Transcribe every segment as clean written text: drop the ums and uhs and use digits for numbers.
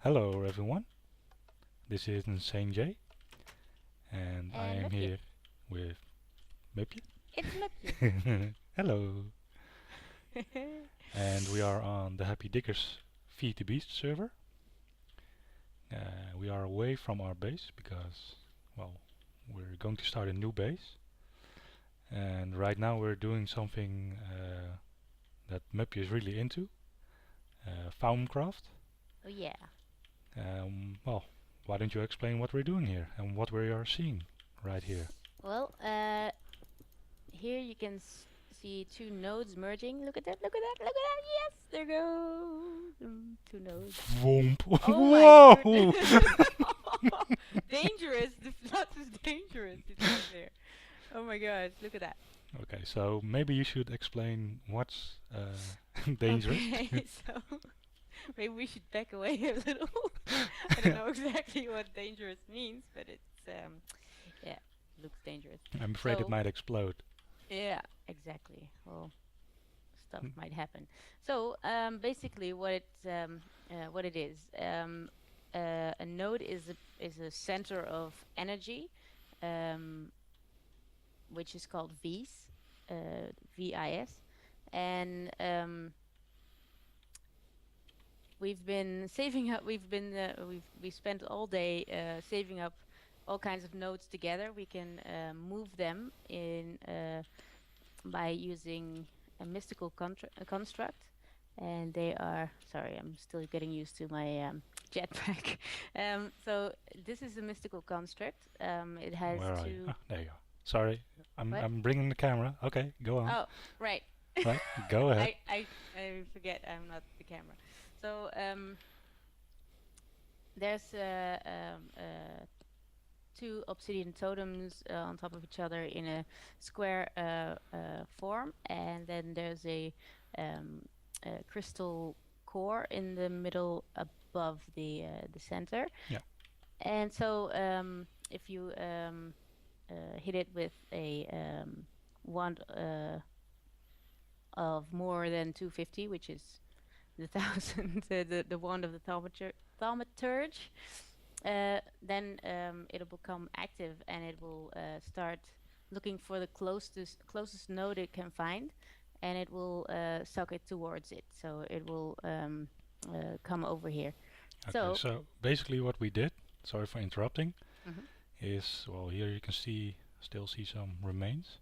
Hello everyone, this is InsaneJ and I And am Mupje. here with Mupje. It's Mupje. Hello, and we are on the HappyDiggers FTB server. We are away from our base because, well, we're going to start a new base. And right now we're doing something that Mupje is really into, Thaumcraft. Oh yeah. Well, why don't you explain what we're doing here and what we are seeing right here? Well, here you can see two nodes merging. Look at that, look at that, look at that. Yes, there go. Two nodes. Womp. Oh my Whoa! goodness. Dangerous. The flood is dangerous. It's right there. Oh my gosh, look at that. Okay, so maybe you should explain what's dangerous. Okay, so maybe we should back away a little. I don't know exactly what dangerous means, but yeah, looks dangerous. I'm afraid it So might explode. yeah, exactly. Well, stuff might happen. So basically, what it is, a node is a center of energy, um, which is called V's, VIS, and we've been saving up. We spent all day saving up all kinds of nodes together. We can move them in by using a mystical construct, and they are. Sorry, I'm still getting used to my jetpack. So this is a mystical construct. It has Where are you? two. Ah, there you go. Sorry, I'm What? I'm bringing the camera. Okay, go on. Oh, right. Right, go ahead. I forget I'm not the camera. So there's two obsidian totems on top of each other in a square form, and then there's a crystal core in the middle above the center. Yeah. And so if you hit it with a wand of more than 250, which is the thousand, the wand of the thaumaturge, then it'll become active and it will start looking for the closest node it can find, and it will suck it towards it. So it will come over here. Okay, So so basically what we did, sorry for interrupting, mhm. is, well, here you can still see some remains.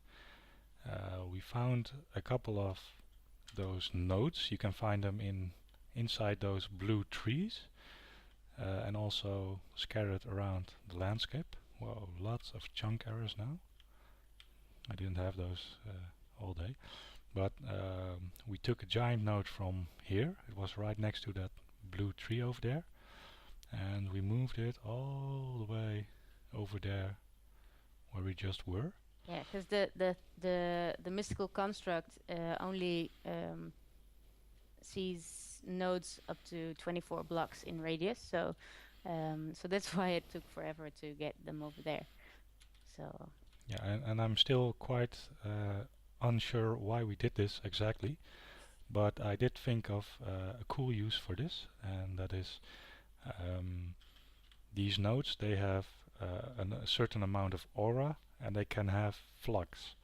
We found a couple of those nodes. You can find them inside those blue trees, and also scattered around the landscape. Whoa, lots of chunk errors now. I didn't have those all day. But we took a giant node from here. It was right next to that blue tree over there. And we moved it all the way over there where we just were. Yeah, because the mystical construct only sees nodes up to 24 blocks in radius. So that's why it took forever to get them over there. So Yeah, and I'm still quite unsure why we did this exactly. But I did think of a cool use for this, and that is um, these nodes, they have a certain amount of aura and they can have flux.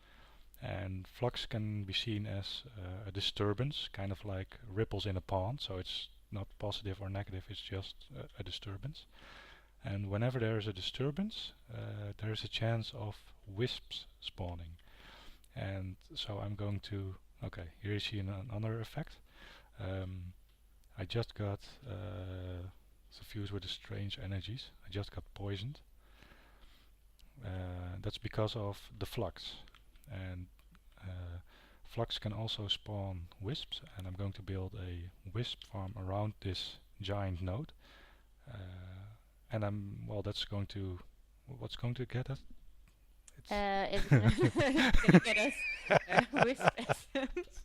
And flux can be seen as a disturbance, kind of like ripples in a pond, so it's not positive or negative, it's just a disturbance. And whenever there is a disturbance, there is a chance of wisps spawning. And so I'm going to, okay, here you see another effect. I just got suffused with the strange energies. I just got poisoned. That's because of the flux. And flux can also spawn wisps, and I'm going to build a wisp farm around this giant node. And well, that's going to, what's going to get us? it's gonna get us wisp essence.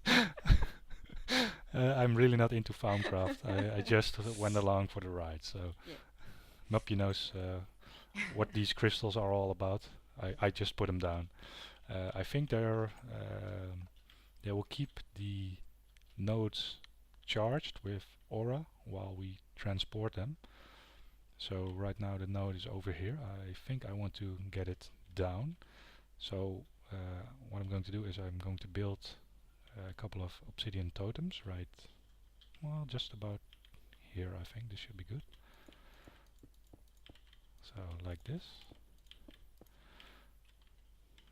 I'm really not into Thaumcraft. I just went along for the ride. So Yeah. Mupje knows what these crystals are all about. I just put them down. I think they will keep the nodes charged with aura while we transport them. So right now the node is over here. I think I want to get it down. So what I'm going to do is I'm going to build a couple of obsidian totems right, well, just about here. I think this should be good. So like this,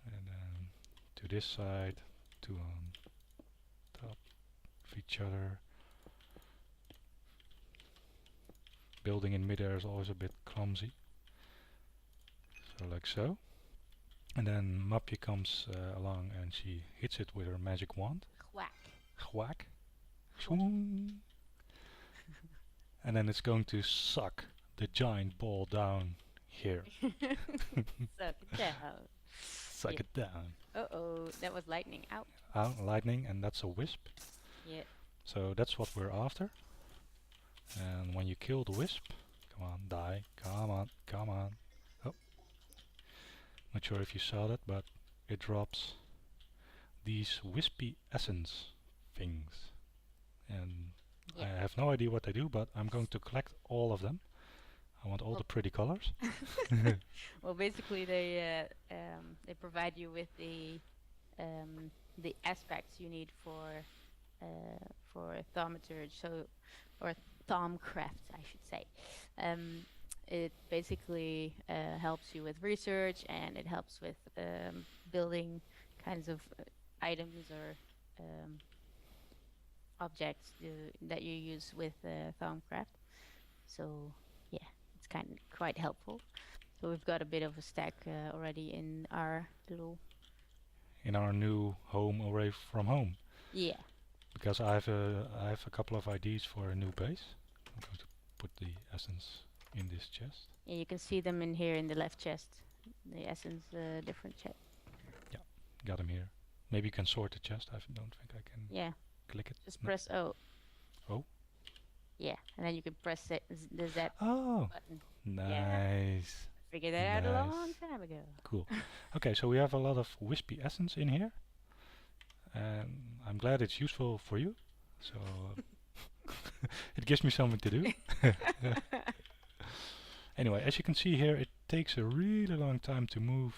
and then to this side, two on top of each other. Building in midair is always a bit clumsy. So like so. And then Mupje comes along and she hits it with her magic wand. Whack. Whack. Shwoong. And then it's going to suck the giant ball down here. Suck it down. Suck Yeah. it down. Uh-oh, that was lightning. Ow. Lightning, and that's a wisp. Yeah. So that's what we're after. And when you kill the wisp, come on, die. Come on, come on. Oh. Not sure if you saw that, but it drops these wispy essence things. And Yeah. I have no idea what they do, but I'm going to collect all of them. I want all Well- the pretty colors. Well, basically, they provide you with the aspects you need for thaumaturge, or Thaumcraft, I should say. It basically helps you with research, and it helps with building kinds of items or objects that you use with Thaumcraft. So yeah, it's quite helpful. So we've got a bit of a stack already in our little In our new home away from home. yeah. Because I have a couple of ideas for a new base. I'm going to put the essence in this chest. Yeah, you can see them in here in the left chest. The essence, different chest. Got them here. Maybe you can sort the chest. I don't think I can Yeah, click it. just No. press O. O? Yeah, and then you can press the Z Oh, button. nice. Figured that out a long Nice. time ago. Cool. Okay, so we have a lot of wispy essence in here. And I'm glad it's useful for you. So it gives me something to do. Anyway, as you can see here, it takes a really long time to move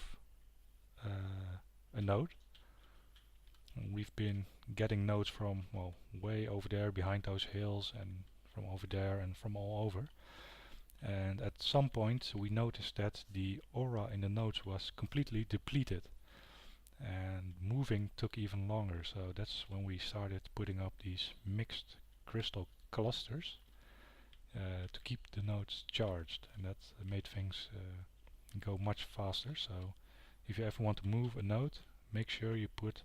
a node. And we've been getting nodes from, well, way over there behind those hills, and from over there, and from all over. And at some point we noticed that the aura in the nodes was completely depleted, and moving took even longer. So that's when we started putting up these mixed crystal clusters to keep the nodes charged, and that made things go much faster. So if you ever want to move a node, make sure you put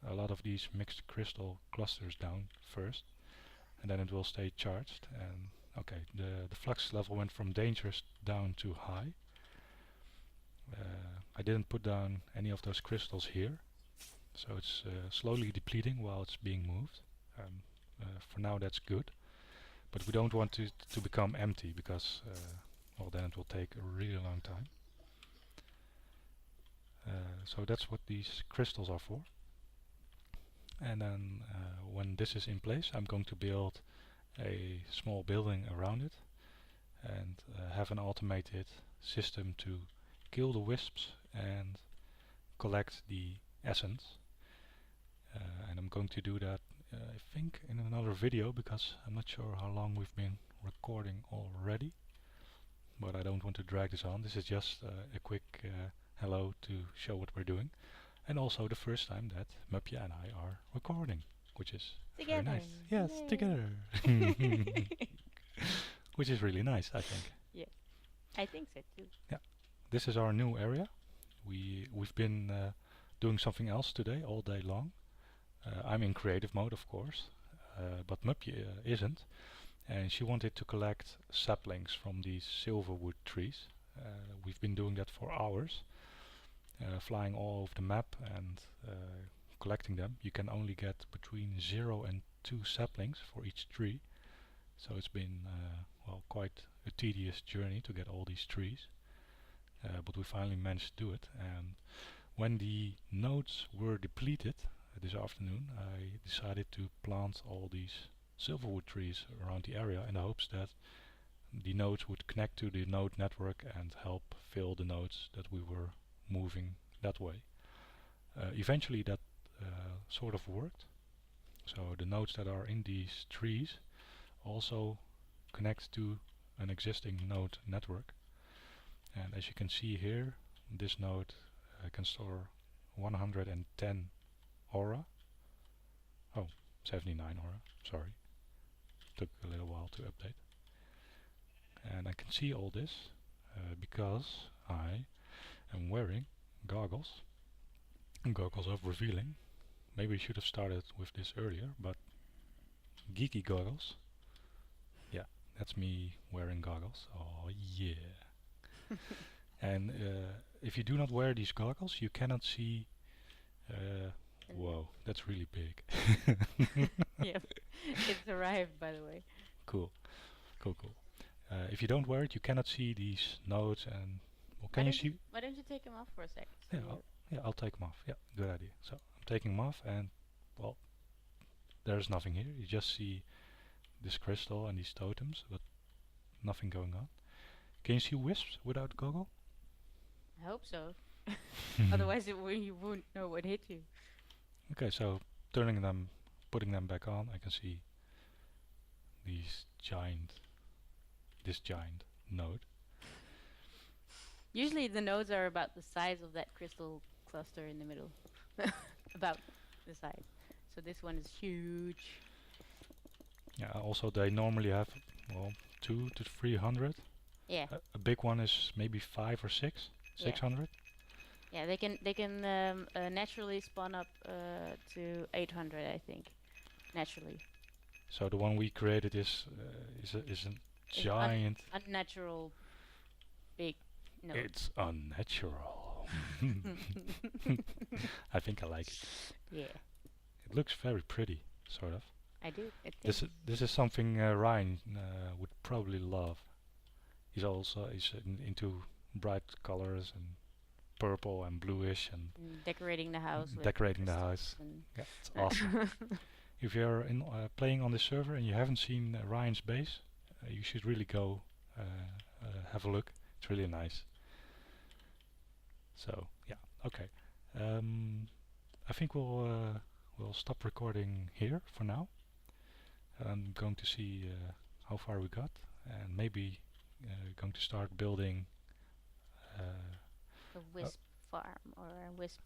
a lot of these mixed crystal clusters down first, and then it will stay charged. And okay, the flux level went from dangerous down to high. I didn't put down any of those crystals here, so it's slowly depleting while it's being moved. For now that's good, but we don't want it to become empty, because well, then it will take a really long time. So that's what these crystals are for. And then when this is in place, I'm going to build a small building around it, and have an automated system to kill the wisps and collect the essence. And I'm going to do that I think in another video, because I'm not sure how long we've been recording already, but I don't want to drag this on. This is just a quick hello to show what we're doing, and also the first time that Mupje and I are recording, which is very Together. nice. Yes, Yay. together. Which is really nice, I think. I think so too. This is our new area. We've been doing something else today all day long. I'm in creative mode, of course, but Mupje isn't, and she wanted to collect saplings from these silverwood trees. We've been doing that for hours, flying all over the map and collecting them. You can only get between 0 and 2 saplings for each tree, so it's been well, quite a tedious journey to get all these trees, but we finally managed to do it. And when the nodes were depleted this afternoon, I decided to plant all these silverwood trees around the area in the hopes that the nodes would connect to the node network and help fill the nodes that we were moving that way. Eventually that sort of worked. So the nodes that are in these trees also connect to an existing node network. And as you can see here, this node can store 110 aura. Oh, 79 aura, sorry. Took a little while to update. And I can see all this because I am wearing goggles. Goggles of revealing. Maybe I should have started with this earlier, but geeky goggles. Yeah, that's me wearing goggles. Oh yeah. And if you do not wear these goggles, you cannot see. Whoa, that's really big. Yep. It's arrived, by the way. Cool, cool, cool. If you don't wear it, you cannot see these nodes. And well, Why can you don't see? Why don't you take them off for a second? Yeah, I'll take them off. Yeah, good idea. So I'm taking them off, and well, there's nothing here. You just see this crystal and these totems, but nothing going on. Can you see wisps without goggle? I hope so. Otherwise, you won't know what hit you. Okay, so turning them, putting them back on, I can see this giant node. Usually, the nodes are about the size of that crystal cluster in the middle. About the size. So this one is huge. Yeah, also they normally have, well, 200 to 300. Yeah. A big one is maybe 5 or 6, Yeah. 600. Yeah, they can naturally spawn up to 800, I think, naturally. So the one we created is a It's giant. Unnatural, big node. It's unnatural. I think I like it. Yeah, It looks very pretty, sort of. I do. This is something Ryan would probably love. He's into bright colors and purple and bluish and decorating the house. With decorating the crystals house. and Yeah, it's awesome. If you're playing on this server and you haven't seen Ryan's base, you should really go have a look. It's really nice. So yeah, okay. I think we'll stop recording here for now. I'm going to see how far we got, and maybe going to start building a wisp farm or a wisp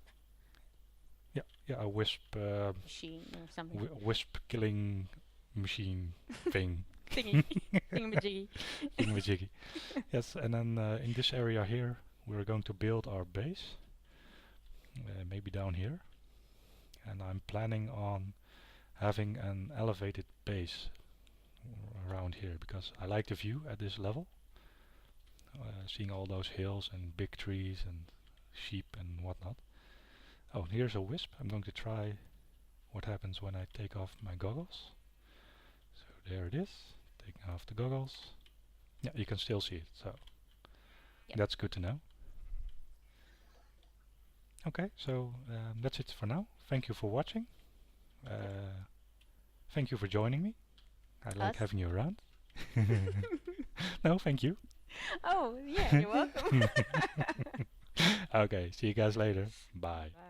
a wisp machine or something. wisp killing machine thing. Thingy. Thingamajiggy. Thingamajiggy. Yes, and then in this area here we're going to build our base, maybe down here, and I'm planning on having an elevated base around here because I like the view at this level, seeing all those hills and big trees and sheep and whatnot. Oh, here's a wisp. I'm going to try what happens when I take off my goggles. So there it is, taking off the goggles. Yeah, you can still see it, so yep. That's good to know. Okay, so that's it for now. Thank you for watching. Thank you for joining me. I like having you around. No, thank you. Oh, yeah, you're welcome. Okay, see you guys later. Bye. Bye.